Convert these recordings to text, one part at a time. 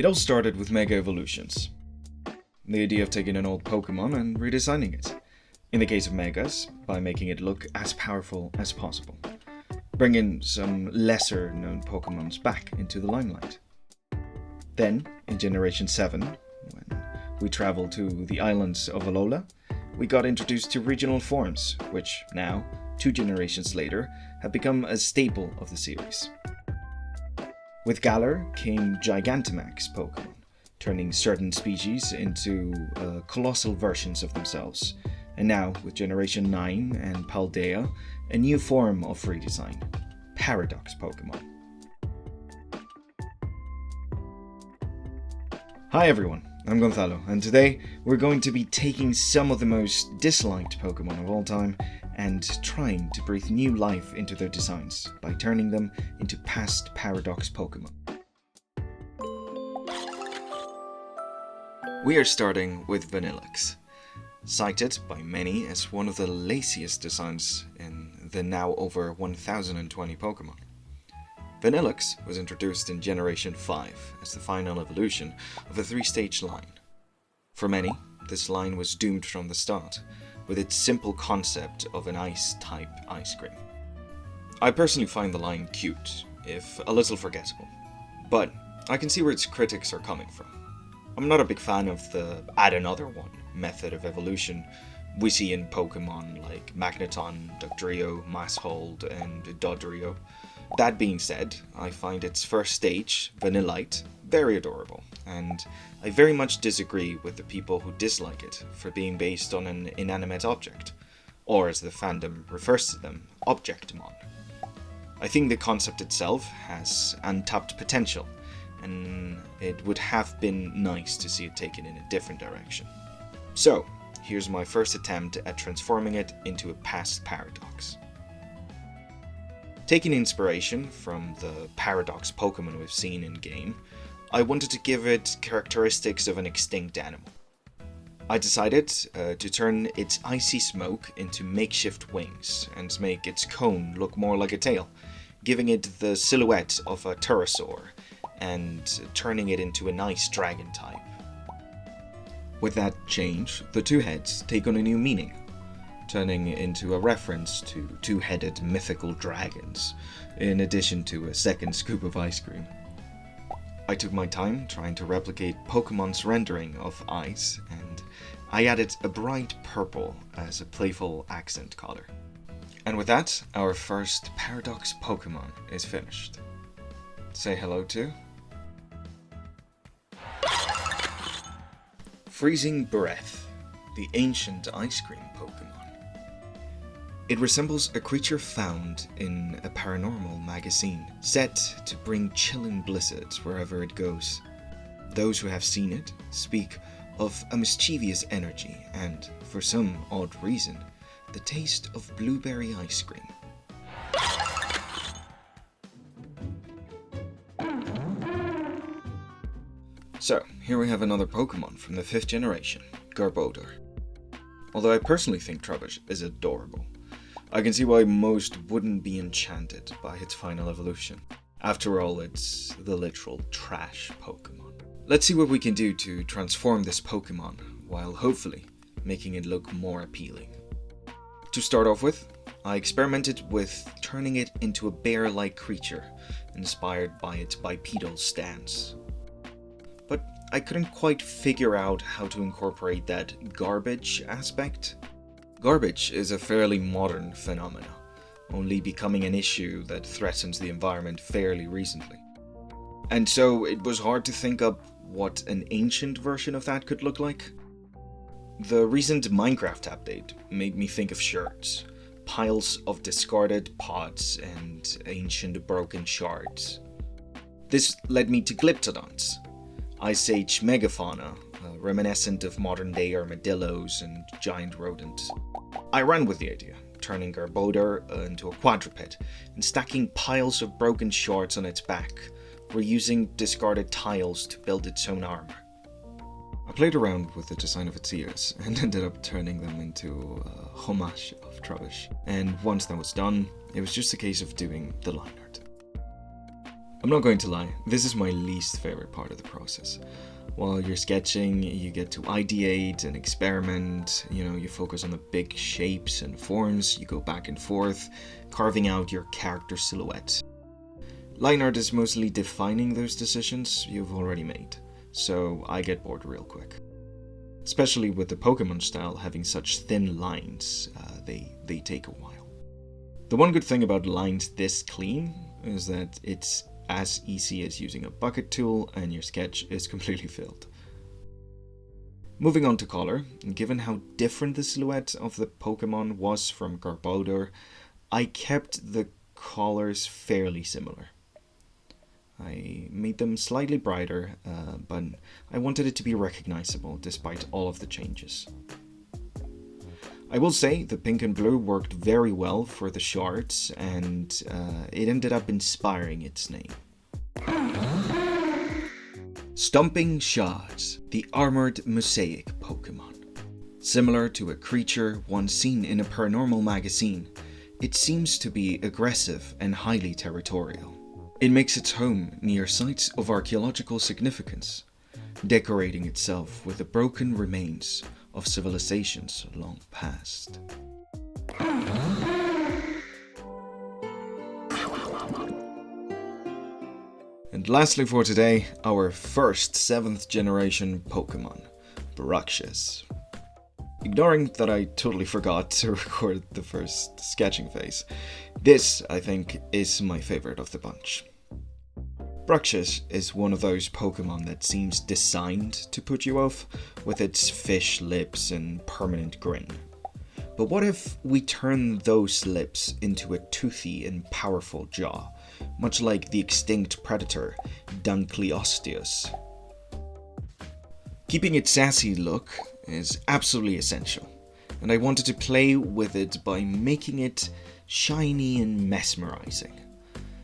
It all started with Mega Evolutions. The idea of taking an old Pokemon and redesigning it. In the case of Megas, by making it look as powerful as possible. Bringing some lesser known Pokemons back into the limelight. Then, in Generation 7, when we traveled to the islands of Alola, we got introduced to regional forms, which now, 2 generations later, have become a staple of the series. With Galar came Gigantamax Pokemon, turning certain species into colossal versions of themselves, and now, with Generation 9 and Paldea, a new form of redesign, Paradox Pokemon. Hi everyone, I'm Gonzalo, and today we're going to be taking some of the most disliked Pokemon of all time and trying to breathe new life into their designs by turning them into past Paradox Pokemon. We are starting with Vanilluxe, cited by many as one of the laziest designs in the now over 1020 Pokemon. Vanilluxe was introduced in Generation 5 as the final evolution of a 3-stage line. For many, this line was doomed from the start, with its simple concept of an ice-type ice cream. I personally find the line cute, if a little forgettable, but I can see where its critics are coming from. I'm not a big fan of the add another one method of evolution we see in Pokemon like Magneton, Dugtrio, Masshold, and Dodrio. That being said, I find its first stage, Vanillite, very adorable, and I very much disagree with the people who dislike it for being based on an inanimate object, or as the fandom refers to them, Objectimon. I think the concept itself has untapped potential, and it would have been nice to see it taken in a different direction. So, here's my first attempt at transforming it into a past Paradox. Taking inspiration from the Paradox Pokemon we've seen in-game, I wanted to give it characteristics of an extinct animal. I decided to turn its icy smoke into makeshift wings and make its cone look more like a tail, giving it the silhouette of a pterosaur and turning it into a nice dragon type. With that change, the 2 heads take on a new meaning, turning into a reference to 2-headed mythical dragons, in addition to a second scoop of ice cream. I took my time trying to replicate Pokemon's rendering of ice, and I added a bright purple as a playful accent color. And with that, our first Paradox Pokemon is finished. Say hello to Freezing Breath, the ancient ice cream Pokemon. It resembles a creature found in a paranormal magazine, set to bring chilling blizzards wherever it goes. Those who have seen it speak of a mischievous energy and, for some odd reason, the taste of blueberry ice cream. So, here we have another Pokemon from the 5th generation, Garbodor. Although I personally think Trubbish is adorable, I can see why most wouldn't be enchanted by its final evolution. After all, it's the literal trash Pokemon. Let's see what we can do to transform this Pokemon, while hopefully making it look more appealing. To start off with, I experimented with turning it into a bear-like creature, inspired by its bipedal stance. But I couldn't quite figure out how to incorporate that garbage aspect. Garbage is a fairly modern phenomenon, only becoming an issue that threatens the environment fairly recently. And so it was hard to think up what an ancient version of that could look like. The recent Minecraft update made me think of shards, piles of discarded pods and ancient broken shards. This led me to Glyptodons, Ice Age megafauna, reminiscent of modern-day armadillos and giant rodents. I ran with the idea, turning Garbodor into a quadruped and stacking piles of broken shards on its back, reusing discarded tiles to build its own armor. I played around with the design of its ears and ended up turning them into a homage of Trubbish, and once that was done, it was just a case of doing the line art. I'm not going to lie, this is my least favorite part of the process. While you're sketching, you get to ideate and experiment, you focus on the big shapes and forms, you go back and forth, carving out your character silhouette. Line art is mostly defining those decisions you've already made, so I get bored real quick. Especially with the Pokemon style having such thin lines, they take a while. The one good thing about lines this clean is that it's as easy as using a bucket tool and your sketch is completely filled. Moving on to color, given how different the silhouette of the Pokemon was from Garbodor, I kept the colors fairly similar. I made them slightly brighter, but I wanted it to be recognizable despite all of the changes. I will say the pink and blue worked very well for the shards, and it ended up inspiring its name. Stomping Shards, the armored mosaic Pokemon. Similar to a creature once seen in a paranormal magazine, it seems to be aggressive and highly territorial. It makes its home near sites of archaeological significance, decorating itself with the broken remains of civilizations long past. And lastly for today, our first 7th generation Pokemon, Bruxish. Ignoring that I totally forgot to record the first sketching phase, this, I think, is my favorite of the bunch. Bruxish is one of those Pokemon that seems designed to put you off with its fish lips and permanent grin. But what if we turn those lips into a toothy and powerful jaw, much like the extinct predator Dunkleosteus? Keeping its sassy look is absolutely essential, and I wanted to play with it by making it shiny and mesmerizing,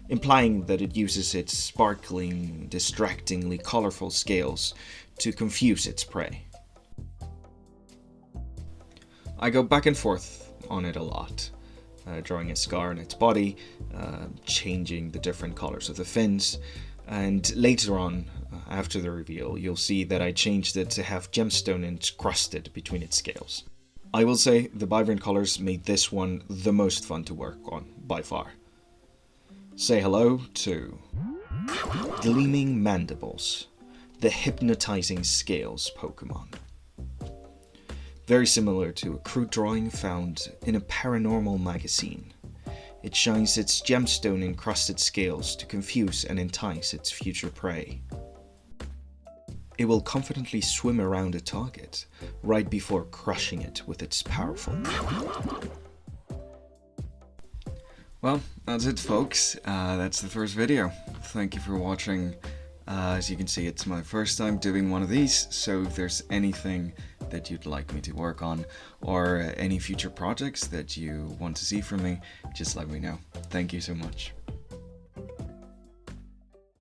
implying that it uses its sparkling, distractingly colorful scales to confuse its prey. I go back and forth on it a lot, drawing a scar on its body, changing the different colors of the fins, and later on, after the reveal, you'll see that I changed it to have gemstone encrusted between its scales. I will say the vibrant colors made this one the most fun to work on, by far. Say hello to Gleaming Mandibles, the hypnotizing scales Pokemon. Very similar to a crude drawing found in a paranormal magazine, it shines its gemstone-encrusted scales to confuse and entice its future prey. It will confidently swim around a target right before crushing it with its powerful mouth. Well, that's it folks, that's the first video. Thank you for watching. As you can see, it's my first time doing one of these, so if there's anything that you'd like me to work on, or any future projects that you want to see from me, just let me know. Thank you so much.